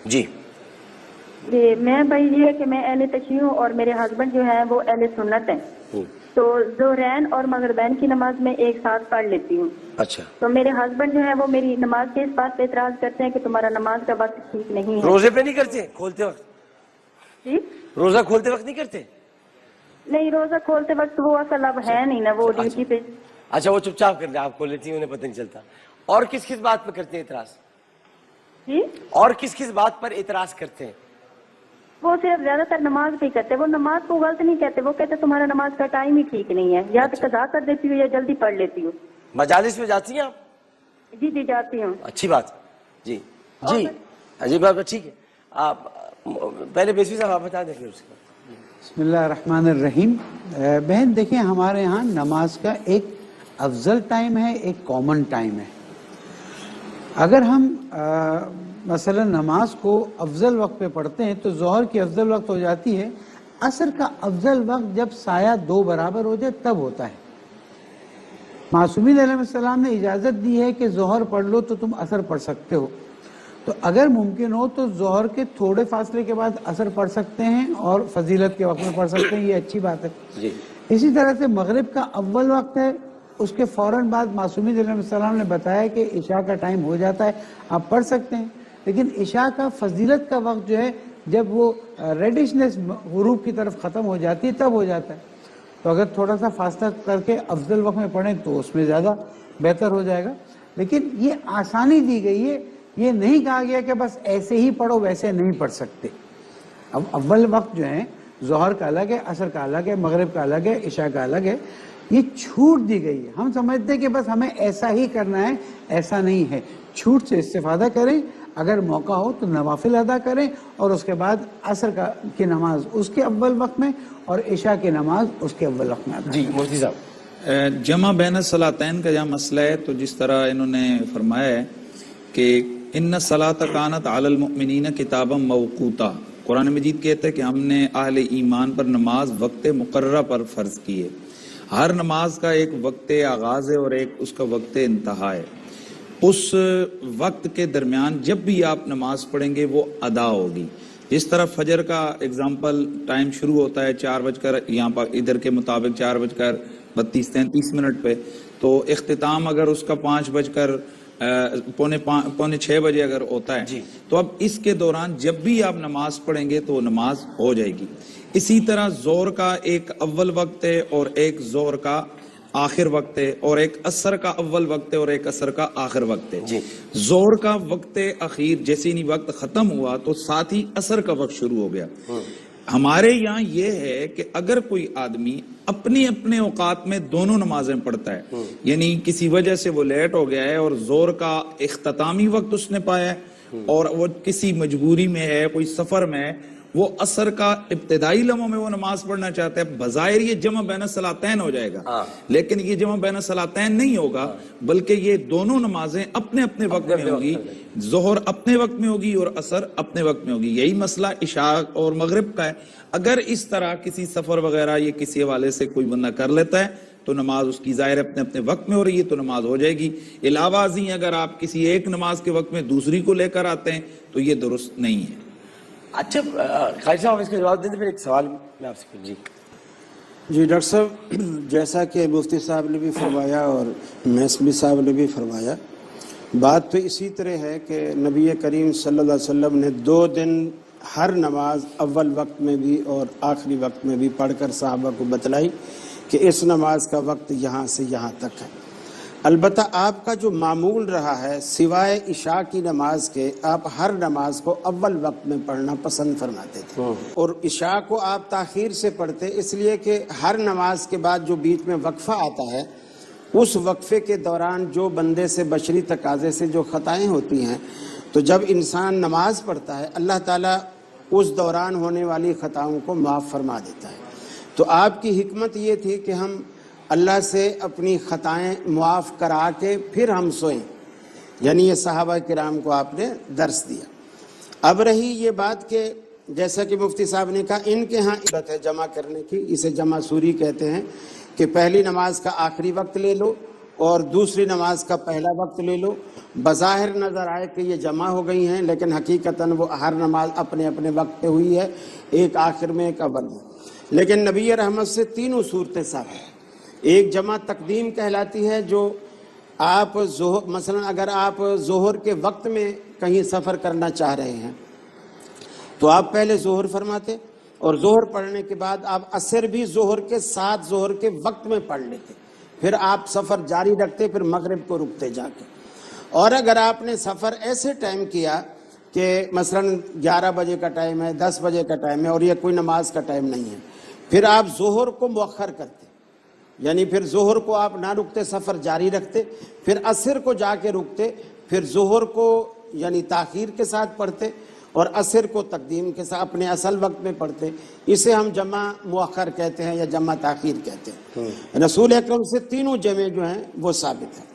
جی میں بھائی یہ ہے کہ میں اہل تشیع ہوں اور میرے ہسبینڈ جو ہیں وہ اہل سنت ہیں، تو ظہرین اور مغربین کی نماز میں ایک ساتھ پڑھ لیتی ہوں۔ اچھا، تو میرے ہسبینڈ جو ہیں وہ میری نماز کے اس بات پہ اعتراض کرتے ہیں کہ تمہارا نماز کا وقت ٹھیک نہیں ہے۔ روزے پہ نہیں کرتے؟ کھولتے وقت جی روزہ کھولتے وقت نہیں کرتے؟ نہیں، روزہ کھولتے وقت وہ اصل اب ہے نہیں نا، وہ ڈیوٹی پہ۔ اچھا، وہ چپ چاپ کر لیں، آپ کھول لیتی ہیں، انہیں پتہ نہیں چلتا۔ اور کس کس بات پہ کرتے ہیں اعتراض؟ جی اور کس کس بات پر اعتراض کرتے ہیں؟ وہ صرف زیادہ تر نماز پہ ہی کرتے، وہ نماز کو غلط نہیں کہتے، وہ کہتے تمہارا نماز کا ٹائم ہی ٹھیک نہیں ہے، یا تو قضا کر دیتی ہوں یا جلدی پڑھ لیتی ہوں۔ مجالس میں جاتی ہیں آپ؟ جی جی جاتی ہوں۔ اچھی بات، جی جی عجیب بات، ٹھیک ہے۔ آپ پہلے بیسوی صاحب آپ بتا دیں پھر اس کے بعد۔ بسم اللہ الرحمن الرحیم۔ بہن دیکھیں، ہمارے ہاں نماز کا ایک افضل ٹائم ہے، ایک کامن ٹائم ہے۔ اگر ہم مثلا نماز کو افضل وقت پہ پڑھتے ہیں تو ظہر کی افضل وقت ہو جاتی ہے، عصر کا افضل وقت جب سایہ 2 برابر ہو جائے تب ہوتا ہے۔ معصومین علیہ السلام نے اجازت دی ہے کہ ظہر پڑھ لو تو تم عصر پڑھ سکتے ہو، تو اگر ممکن ہو تو ظہر کے تھوڑے فاصلے کے بعد عصر پڑھ سکتے ہیں اور فضیلت کے وقت میں پڑھ سکتے ہیں، یہ اچھی بات ہے۔ اسی طرح سے مغرب کا اول وقت ہے، اس کے فوراً بعد معصومین علیہ السلام نے بتایا کہ عشاء کا ٹائم ہو جاتا ہے، آپ پڑھ سکتے ہیں، لیکن عشاء کا فضیلت کا وقت جو ہے جب وہ ریڈشنس غروب کی طرف ختم ہو جاتی ہے تب ہو جاتا ہے، تو اگر تھوڑا سا فاصلہ کر کے افضل وقت میں پڑھیں تو اس میں زیادہ بہتر ہو جائے گا۔ لیکن یہ آسانی دی گئی ہے، یہ نہیں کہا گیا کہ بس ایسے ہی پڑھو، ویسے نہیں پڑھ سکتے۔ اب اول وقت جو ہے ظہر کا الگ ہے، عصر کا الگ ہے، مغرب کا الگ ہے، عشاء کا الگ ہے، یہ چھوٹ دی گئی ہے۔ ہم سمجھتے ہیں کہ بس ہمیں ایسا ہی کرنا ہے، ایسا نہیں ہے۔ چھوٹ سے استفادہ کریں، اگر موقع ہو تو نوافل ادا کریں، اور اس کے بعد عصر کی نماز اس کے اول وقت میں اور عشاء کی نماز اس کے اول وقت میں ادا کریں۔ جی مفتی صاحب، جمع بین الصلاتین کا جہاں مسئلہ ہے، تو جس طرح انہوں نے فرمایا ہے کہ ان الصلاۃ کانت علی المؤمنین کتابا موقوتا، قرآن مجید کہتا ہے کہ ہم نے اہل ایمان پر نماز وقت مقررہ پر فرض کی ہے۔ ہر نماز کا ایک وقت آغاز ہے اور ایک اس کا وقت انتہا ہے۔ اس وقت کے درمیان جب بھی آپ نماز پڑھیں گے وہ ادا ہوگی۔ جس طرح فجر کا اگزامپل ٹائم شروع ہوتا ہے 4 بج کر، یہاں پر ادھر کے مطابق 4:32-33 پہ، تو اختتام اگر اس کا 5:45-5:45 بجے اگر ہوتا ہے، تو اب اس کے دوران جب بھی آپ نماز پڑھیں گے تو نماز ہو جائے گی۔ اسی طرح ظہر کا ایک اول وقت ہے اور ایک ظہر کا آخر وقت ہے، اور ایک عصر کا اول وقت ہے اور ایک عصر کا آخر وقت ہے۔ ظہر کا وقت اخیر جیسے نہیں وقت ختم ہوا تو ساتھ ہی عصر کا وقت شروع ہو گیا۔ ہمارے یہاں یہ ہے کہ اگر کوئی آدمی اپنے اپنے اوقات میں دونوں نمازیں پڑھتا ہے، یعنی کسی وجہ سے وہ لیٹ ہو گیا ہے اور ظہر کا اختتامی وقت اس نے پایا ہے، اور وہ کسی مجبوری میں ہے، کوئی سفر میں ہے، وہ عصر کا ابتدائی لمحوں میں وہ نماز پڑھنا چاہتا ہے، بظاہر یہ جمع بین الصلاتین ہو جائے گا، لیکن یہ جمع بین الصلاتین نہیں ہوگا، بلکہ یہ دونوں نمازیں اپنے اپنے وقت میں ہوگی۔ ظہر اپنے وقت میں ہوگی اور عصر اپنے وقت میں ہوگی۔ یہی مسئلہ عشاء اور مغرب کا ہے۔ اگر اس طرح کسی سفر وغیرہ یا کسی حوالے سے کوئی بندہ کر لیتا ہے تو نماز اس کی ظاہر اپنے اپنے وقت میں ہو رہی ہے تو نماز ہو جائے گی۔ علاوہ ازیں اگر آپ کسی ایک نماز کے وقت میں دوسری کو لے کر آتے ہیں تو یہ درست نہیں ہے۔ اچھا خالد صاحب اس کا جواب دیں، پھر ایک سوال میں آپ سے جی ڈاکٹر صاحب، جیسا کہ مفتی صاحب نے بھی فرمایا اور میسمی صاحب نے بھی فرمایا، بات تو اسی طرح ہے کہ نبی کریم صلی اللہ علیہ وسلم نے 2 دن ہر نماز اول وقت میں بھی اور آخری وقت میں بھی پڑھ کر صحابہ کو بتلائی کہ اس نماز کا وقت یہاں سے یہاں تک ہے۔ البتہ آپ کا جو معمول رہا ہے سوائے عشاء کی نماز کے، آپ ہر نماز کو اول وقت میں پڑھنا پسند فرماتے تھے، اور عشاء کو آپ تاخیر سے پڑھتے، اس لیے کہ ہر نماز کے بعد جو بیچ میں وقفہ آتا ہے، اس وقفے کے دوران جو بندے سے بشری تقاضے سے جو خطائیں ہوتی ہیں، تو جب انسان نماز پڑھتا ہے اللہ تعالیٰ اس دوران ہونے والی خطاؤں کو معاف فرما دیتا ہے۔ تو آپ کی حکمت یہ تھی کہ ہم اللہ سے اپنی خطائیں معاف کرا کے پھر ہم سوئیں، یعنی یہ صحابہ کرام کو آپ نے درس دیا۔ اب رہی یہ بات کہ جیسا کہ مفتی صاحب نے کہا، ان کے ہاں عادت ہے جمع کرنے کی، اسے جمع سوری کہتے ہیں، کہ پہلی نماز کا آخری وقت لے لو اور دوسری نماز کا پہلا وقت لے لو. بظاہر نظر آئے کہ یہ جمع ہو گئی ہیں، لیکن حقیقتاً وہ ہر نماز اپنے اپنے وقت پہ ہوئی ہے، ایک آخر میں ایک اول میں. لیکن نبی رحمت سے تینوں صورتیں ثابت ہیں. ایک جمع تقدیم کہلاتی ہے، جو آپ مثلا اگر آپ ظہر کے وقت میں کہیں سفر کرنا چاہ رہے ہیں تو آپ پہلے ظہر فرماتے، اور ظہر پڑھنے کے بعد آپ عصر بھی ظہر کے ساتھ ظہر کے وقت میں پڑھ لیتے، پھر آپ سفر جاری رکھتے، پھر مغرب کو رکتے جا کے. اور اگر آپ نے سفر ایسے ٹائم کیا کہ مثلا 11 بجے کا ٹائم ہے، 10 بجے کا ٹائم ہے، اور یہ کوئی نماز کا ٹائم نہیں ہے، پھر آپ ظہر کو مؤخر کرتے، یعنی پھر ظہر کو آپ نہ رکتے، سفر جاری رکھتے، پھر عصر کو جا کے رکتے، پھر ظہر کو یعنی تاخیر کے ساتھ پڑھتے اور عصر کو تقدیم کے ساتھ اپنے اصل وقت میں پڑھتے. اسے ہم جمع مؤخر کہتے ہیں یا جمع تاخیر کہتے ہیں. رسول اکرم سے تینوں جمع جو ہیں وہ ثابت ہیں.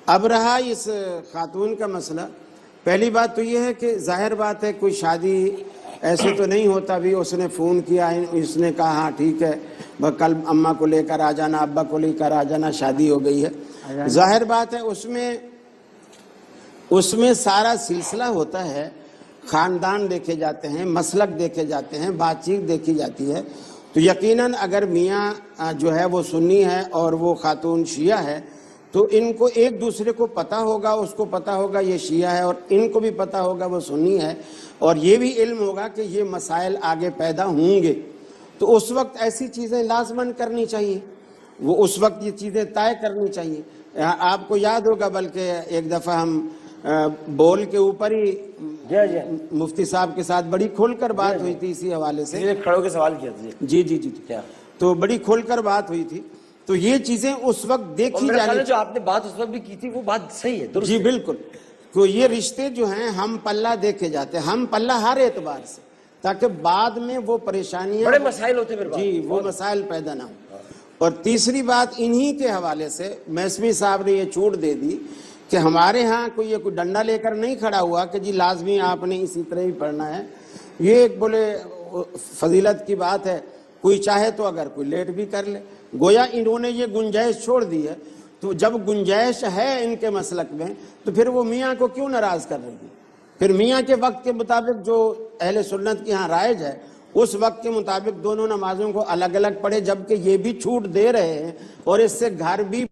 اب رہا اس خاتون کا مسئلہ. پہلی بات تو یہ ہے کہ ظاہر بات ہے کوئی شادی ایسے تو نہیں ہوتا بھی اس نے فون کیا، اس نے کہا ہاں ٹھیک ہے کل اماں کو لے کر آ جانا، ابا کو لے کر آ جانا، شادی ہو گئی ہے. ظاہر بات ہے اس میں سارا سلسلہ ہوتا ہے، خاندان دیکھے جاتے ہیں، مسلک دیکھے جاتے ہیں، بات چیت دیکھی جاتی ہے. تو یقیناً اگر میاں جو ہے وہ سنی ہے اور وہ خاتون شیعہ ہے تو ان کو ایک دوسرے کو پتہ ہوگا، اس کو پتہ ہوگا یہ شیعہ ہے اور ان کو بھی پتہ ہوگا وہ سنی ہے، اور یہ بھی علم ہوگا کہ یہ مسائل آگے پیدا ہوں گے. تو اس وقت ایسی چیزیں لازماً کرنی چاہیے، وہ اس وقت یہ چیزیں طے کرنی چاہیے. آپ کو یاد ہوگا بلکہ ایک دفعہ ہم بول کے اوپر ہی مفتی صاحب کے ساتھ بڑی کھول کر بات ہوئی تھی اسی حوالے سے. کھڑوں کے سوال کیا تھا جی کیا؟ تو بڑی کھول کر بات ہوئی تھی. تو یہ چیزیں اس وقت دیکھی جانی، جو آپ نے بات اس وقت بھی کی تھی وہ بات صحیح ہے، درست جی ہے. بالکل. تو یہ رشتے جو ہیں ہم پلہ دیکھے جاتے ہیں، ہم پلہ ہر اعتبار سے، تاکہ بعد میں وہ پریشانیاں بڑے مسائل ہوتے ہیں، جی وہ مسائل پیدا نہ ہوں. اور تیسری بات انہی کے حوالے سے میسمی صاحب نے یہ چھوٹ دے دی کہ ہمارے ہاں کوئی ڈنڈا لے کر نہیں کھڑا ہوا کہ جی لازمی آپ نے اسی طرح ہی پڑھنا ہے. یہ ایک بولے فضیلت کی بات ہے، کوئی چاہے تو اگر کوئی لیٹ بھی کر لے. گویا انہوں نے یہ گنجائش چھوڑ دی ہے. تو جب گنجائش ہے ان کے مسلک میں تو پھر وہ میاں کو کیوں ناراض کر رہی ہے؟ پھر میاں کے وقت کے مطابق جو اہل سنت کی ہاں رائج ہے اس وقت کے مطابق دونوں نمازوں کو الگ الگ پڑھے، جبکہ یہ بھی چھوٹ دے رہے ہیں اور اس سے گھر بھی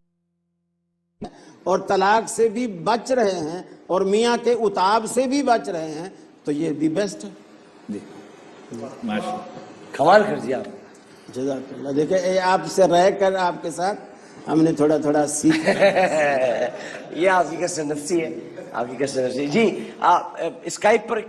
اور طلاق سے بھی بچ رہے ہیں اور میاں کے اتاب سے بھی بچ رہے ہیں. تو یہ دی بیسٹ ہے. کمال کر دیا آپ. جزاک اللہ. دیکھیں آپ سے رہ کر آپ کے ساتھ ہم نے تھوڑا تھوڑا سیکھا. یہ آپ کی کیسے نفسی ہے، آپ کی کیسے نفسی. جی اسکائپ پر